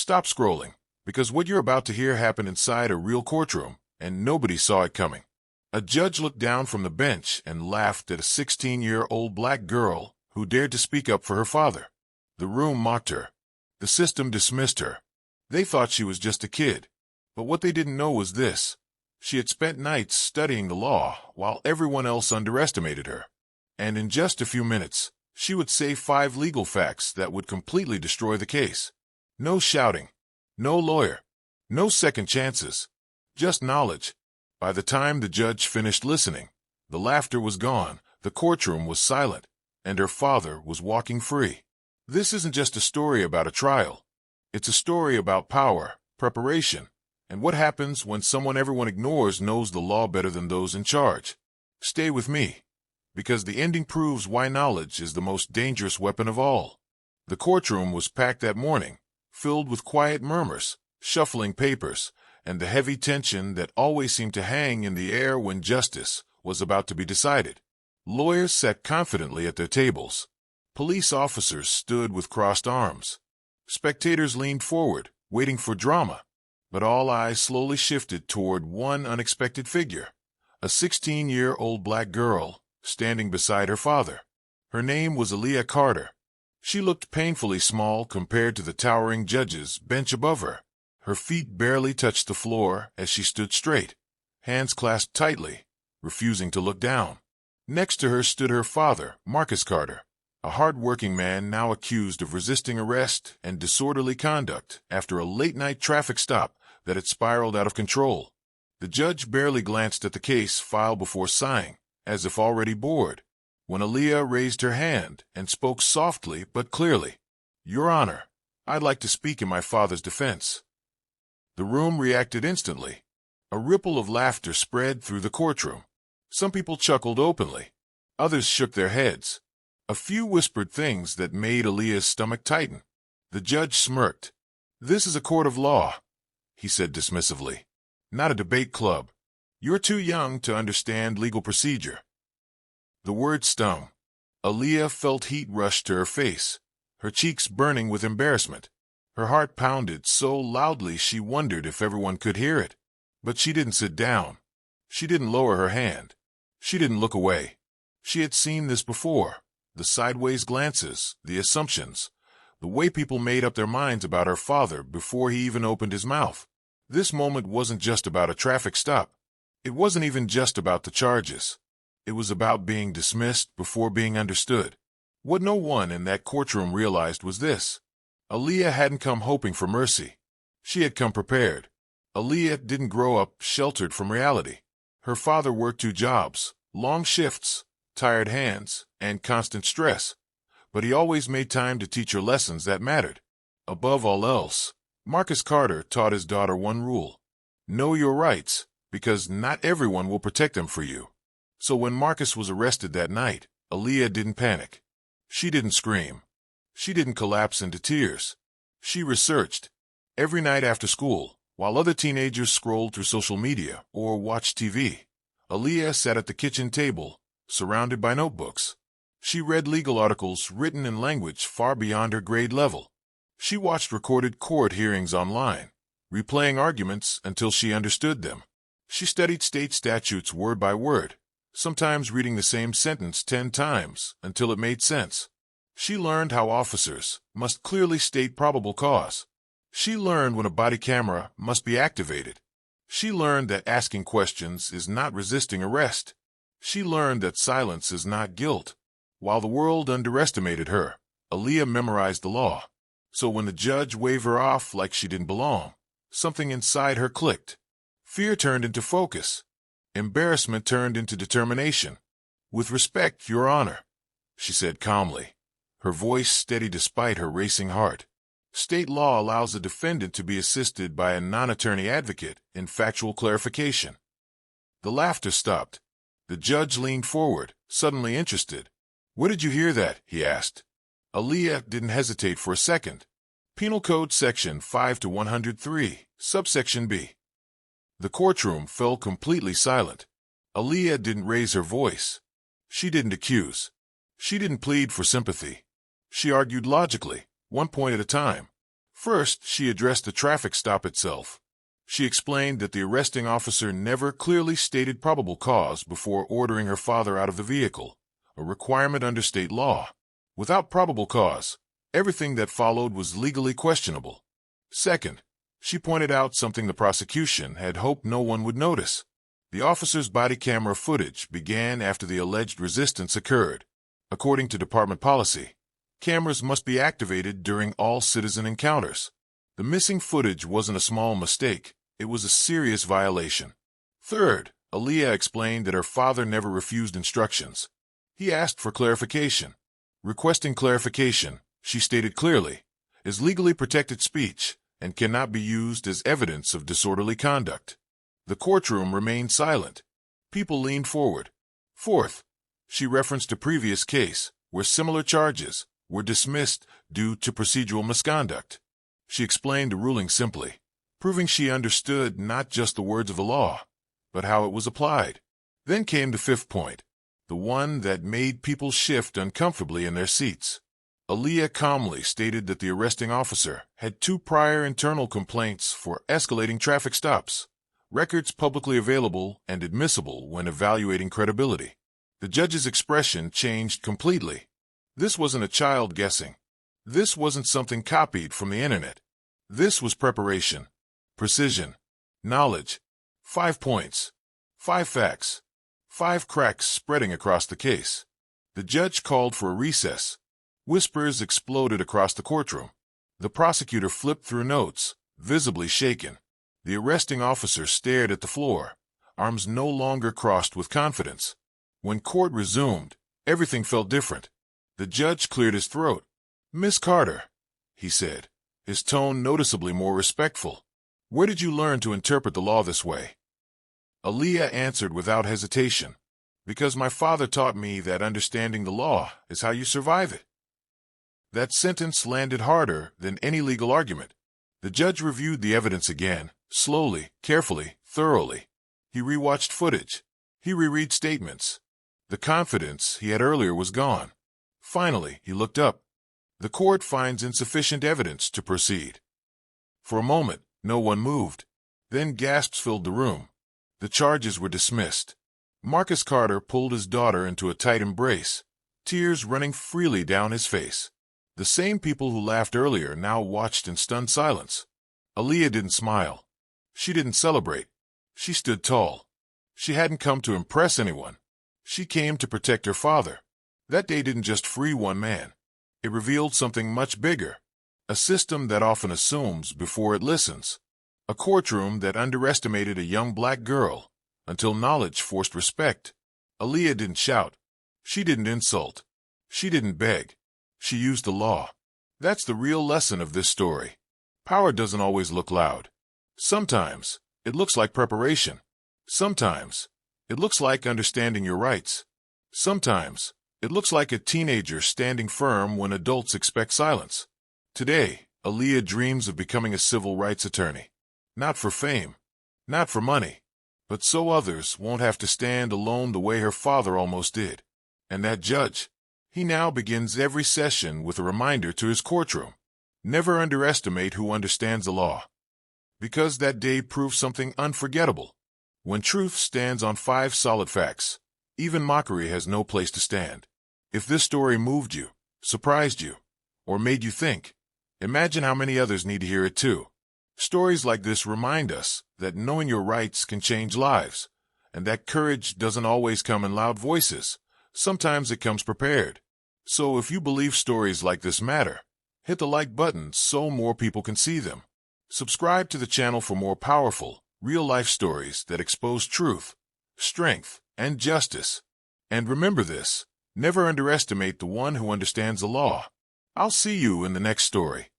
Stop scrolling, because what you're about to hear happened inside a real courtroom, and nobody saw it coming. A judge looked down from the bench and laughed at a 16-year-old black girl who dared to speak up for her father. The room mocked her. The system dismissed her. They thought she was just a kid. But what they didn't know was this. She had spent nights studying the law while everyone else underestimated her. And in just a few minutes, she would say 5 legal facts that would completely destroy the case. No shouting. No lawyer. No second chances. Just knowledge. By the time the judge finished listening, the laughter was gone, the courtroom was silent, and her father was walking free. This isn't just a story about a trial. It's a story about power, preparation, and what happens when someone everyone ignores knows the law better than those in charge. Stay with me, because the ending proves why knowledge is the most dangerous weapon of all. The courtroom was packed that morning, filled with quiet murmurs, shuffling papers, and the heavy tension that always seemed to hang in the air when justice was about to be decided. Lawyers sat confidently at their tables. Police officers stood with crossed arms. Spectators leaned forward, waiting for drama. But all eyes slowly shifted toward one unexpected figure, a 16-year-old black girl standing beside her father. Her name was Aaliyah Carter. She looked painfully small compared to the towering judge's bench above her. Her feet barely touched the floor as she stood straight, hands clasped tightly, refusing to look down. Next to her stood her father, Marcus Carter, a hard-working man now accused of resisting arrest and disorderly conduct after a late-night traffic stop that had spiraled out of control. The judge barely glanced at the case file before sighing, as if already bored, when Aaliyah raised her hand and spoke softly but clearly. "Your Honor, I'd like to speak in my father's defense." The room reacted instantly. A ripple of laughter spread through the courtroom. Some people chuckled openly. Others shook their heads. A few whispered things that made Aaliyah's stomach tighten. The judge smirked. "This is a court of law," he said dismissively. "Not a debate club. You're too young to understand legal procedure." The word stung. Aaliyah felt heat rush to her face, her cheeks burning with embarrassment. Her heart pounded so loudly she wondered if everyone could hear it. But she didn't sit down. She didn't lower her hand. She didn't look away. She had seen this before. The sideways glances, the assumptions, the way people made up their minds about her father before he even opened his mouth. This moment wasn't just about a traffic stop. It wasn't even just about the charges. It was about being dismissed before being understood. What no one in that courtroom realized was this. Aaliyah hadn't come hoping for mercy. She had come prepared. Aaliyah didn't grow up sheltered from reality. Her father worked 2 jobs, long shifts, tired hands, and constant stress. But he always made time to teach her lessons that mattered. Above all else, Marcus Carter taught his daughter one rule. Know your rights, because not everyone will protect them for you. So when Marcus was arrested that night, Aaliyah didn't panic. She didn't scream. She didn't collapse into tears. She researched. Every night after school, while other teenagers scrolled through social media or watched TV, Aaliyah sat at the kitchen table, surrounded by notebooks. She read legal articles written in language far beyond her grade level. She watched recorded court hearings online, replaying arguments until she understood them. She studied state statutes word by word, sometimes reading the same sentence 10 times until it made sense. She learned how officers must clearly state probable cause. She learned when a body camera must be activated. She learned that asking questions is not resisting arrest. She learned that silence is not guilt. While the world underestimated her, Aaliyah memorized the law. So when the judge waved her off like she didn't belong, something inside her clicked. Fear turned into focus. Embarrassment turned into determination. "With respect, Your Honor," she said calmly, her voice steady despite her racing heart. State law allows a defendant to be assisted by a non-attorney advocate in factual clarification. The laughter stopped. The judge leaned forward, suddenly interested. "Where did you hear that?" he asked. Aaliyah didn't hesitate for a second. Penal Code Section 5-103, subsection B. The courtroom fell completely silent. Aaliyah didn't raise her voice. She didn't accuse. She didn't plead for sympathy. She argued logically, one point at a time. First, she addressed the traffic stop itself. She explained that the arresting officer never clearly stated probable cause before ordering her father out of the vehicle, a requirement under state law. Without probable cause, everything that followed was legally questionable. Second, she pointed out something the prosecution had hoped no one would notice. The officer's body camera footage began after the alleged resistance occurred. According to department policy, cameras must be activated during all citizen encounters. The missing footage wasn't a small mistake. It was a serious violation. Third, Aaliyah explained that her father never refused instructions. He asked for clarification. Requesting clarification, she stated clearly, is legally protected speech and cannot be used as evidence of disorderly conduct. The courtroom remained silent. People leaned forward. Fourth, she referenced a previous case where similar charges were dismissed due to procedural misconduct. She explained the ruling simply, proving she understood not just the words of the law, but how it was applied. Then came the fifth point, the one that made people shift uncomfortably in their seats. Aaliyah calmly stated that the arresting officer had 2 prior internal complaints for escalating traffic stops, records publicly available and admissible when evaluating credibility. The judge's expression changed completely. This wasn't a child guessing. This wasn't something copied from the internet. This was preparation, precision, knowledge. 5 points, 5 facts, 5 cracks spreading across the case. The judge called for a recess. Whispers exploded across the courtroom. The prosecutor flipped through notes, visibly shaken. The arresting officer stared at the floor, arms no longer crossed with confidence. When court resumed, everything felt different. The judge cleared his throat. "Miss Carter," he said, his tone noticeably more respectful. "Where did you learn to interpret the law this way?" Aaliyah answered without hesitation, "Because my father taught me that understanding the law is how you survive it." That sentence landed harder than any legal argument. The judge reviewed the evidence again, slowly, carefully, thoroughly. He rewatched footage. He reread statements. The confidence he had earlier was gone. Finally, he looked up. "The court finds insufficient evidence to proceed." For a moment, no one moved. Then gasps filled the room. The charges were dismissed. Marcus Carter pulled his daughter into a tight embrace, tears running freely down his face. The same people who laughed earlier now watched in stunned silence. Aaliyah didn't smile. She didn't celebrate. She stood tall. She hadn't come to impress anyone. She came to protect her father. That day didn't just free one man. It revealed something much bigger. A system that often assumes before it listens. A courtroom that underestimated a young black girl until knowledge forced respect. Aaliyah didn't shout. She didn't insult. She didn't beg. She used the law. That's the real lesson of this story. Power doesn't always look loud. Sometimes it looks like preparation. Sometimes it looks like understanding your rights. Sometimes it looks like a teenager standing firm when adults expect silence. Today, Aaliyah dreams of becoming a civil rights attorney. Not for fame, not for money, but so others won't have to stand alone the way her father almost did. And that judge, he now begins every session with a reminder to his courtroom. Never underestimate who understands the law. Because that day proved something unforgettable. When truth stands on 5 solid facts, even mockery has no place to stand. If this story moved you, surprised you, or made you think, imagine how many others need to hear it too. Stories like this remind us that knowing your rights can change lives, and that courage doesn't always come in loud voices. Sometimes it comes prepared. So if you believe stories like this matter, hit the like button so more people can see them. Subscribe to the channel for more powerful, real-life stories that expose truth, strength, and justice. And remember this, never underestimate the one who understands the law. I'll see you in the next story.